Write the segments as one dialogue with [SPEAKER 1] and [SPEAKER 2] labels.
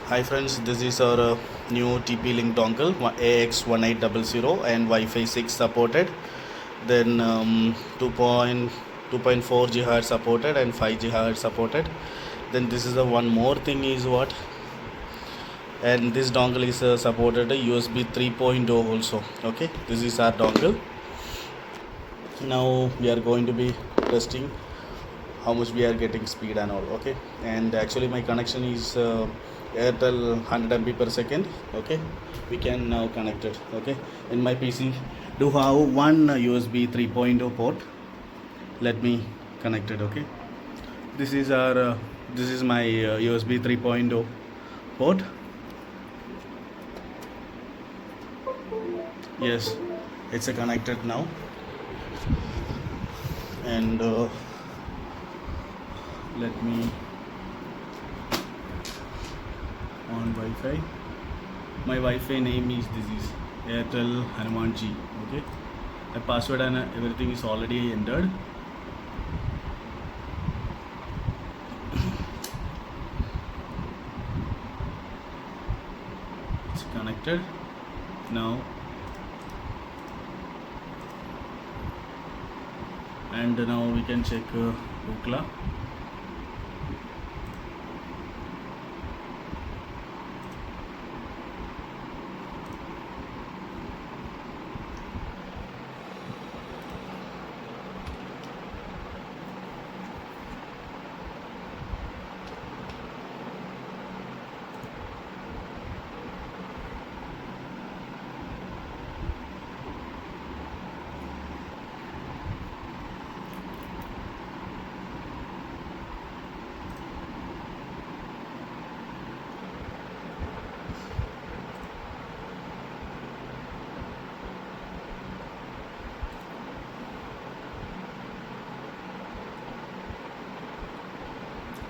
[SPEAKER 1] Hi friends, this is our new TP-Link dongle Ax1800 and Wi-Fi 6 supported. Then 2.4 GHz supported and 5 GHz supported. Then this is the one more thing is what, and this dongle is supported USB 3.0 also. Okay, this is our dongle. Now we are going to be testing how much we are getting speed and all. Okay, and actually my connection is Airtel 100 MB per second. Okay, we can now connect it. Okay, in my PC do have one USB 3.0 port. Let me connect it. Okay, this is our this is my USB 3.0 port. Yes, it's a connected now, and let me on Wi-Fi. My Wi-Fi name is this is Airtel Hanuman G. Okay, the password and everything is already entered. It's connected now, and now we can check Ookla.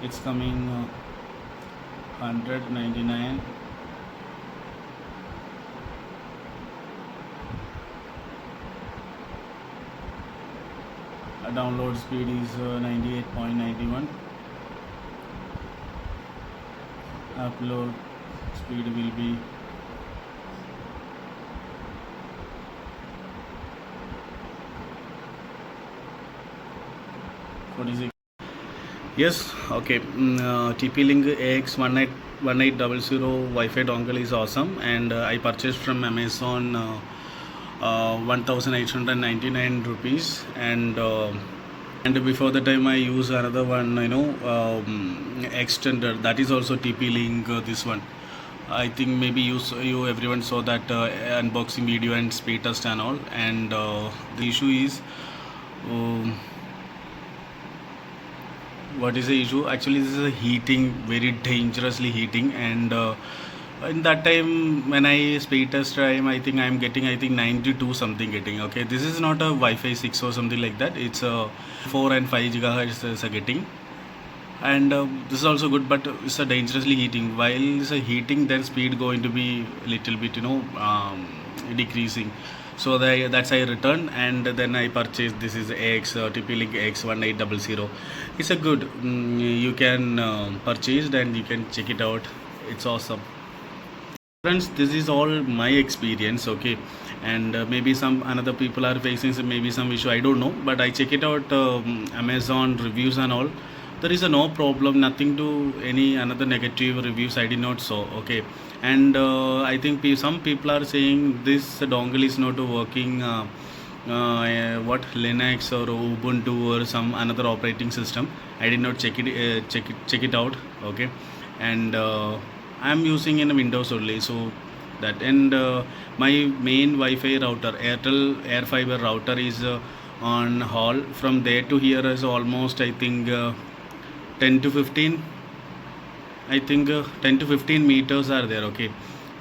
[SPEAKER 1] It's coming 199. Download speed is 98.91. Upload speed will be yes. Okay, TP-Link Ax1800 Wi-Fi dongle is awesome, and I purchased from Amazon 1899 rupees, and before the time I use another one, extender, that is also TP-Link. This one I think maybe you everyone saw that unboxing video and speed test and all, and the issue is what is the issue? Actually, this is a heating, very dangerously heating, and in that time when I speed test time, I think I'm getting 92 something getting. Okay, this is not a Wi-Fi 6 or something like that. It's a 4 and 5 gigahertz is a getting, and this is also good, but it's a dangerously heating. While it's a heating, then speed going to be a little bit decreasing. So that's I returned, and then I purchased this is TP-Link Ax1800. It's a good, you can purchase and you can check it out. It's awesome. Friends, this is all my experience. Okay, and maybe some another people are facing maybe some issue, I don't know, but I check it out Amazon reviews and all. There is a no problem, nothing to any another negative reviews I did not saw. Okay, and I think some people are saying this dongle is not working what Linux or Ubuntu or some another operating system. I did not check it out. Okay, and I'm using in Windows only, so that, and my main Wi-Fi router, Airtel AirFiber router, is on hall. From there to here is almost 10 to 15, 10 to 15 meters are there. Okay,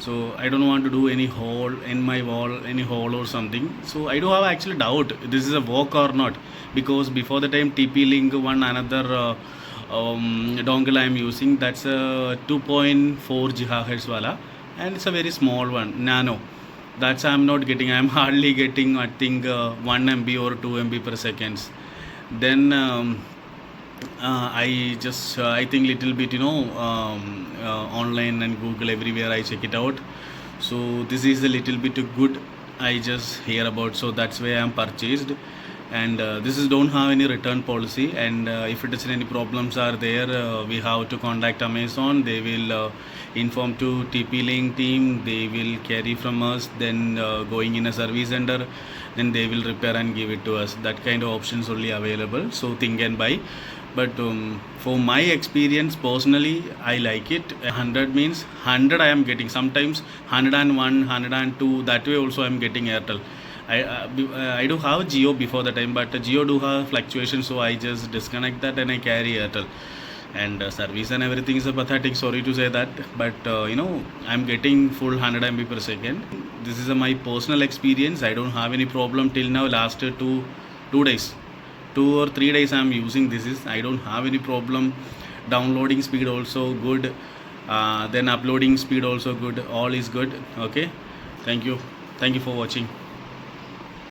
[SPEAKER 1] so I don't want to do any hole in my wall, any hole or something. So I do have actually doubt this is a work or not, because before the time TP-Link one another dongle I am using, that's a 2.4 gigahertz wala, and it's a very small one, nano. That's I'm not getting. I'm hardly getting 1 MB or 2 MB per seconds. Then I just I think little bit online and Google everywhere I check it out. So this is a little bit good. I just hear about, so that's why I'm purchased. And this is don't have any return policy. And if it is any problems are there, we have to contact Amazon. They will inform to TP Link team. They will carry from us. Then going in a service center, then they will repair and give it to us. That kind of options only available. So think and buy. But for my experience personally, I like it. 100 means 100 I am getting, sometimes 101, 102, that way also I am getting Airtel. I do have Geo before the time, but Geo do have fluctuation, so I just disconnect that and I carry Airtel. And service and everything is a pathetic, sorry to say that, but I'm getting full 100 MB per second. This is my personal experience. I don't have any problem till now. Last 2 days, 2 or 3 days I'm using this. I don't have any problem. Downloading speed also good, then uploading speed also good. All is good. Okay, thank you for watching.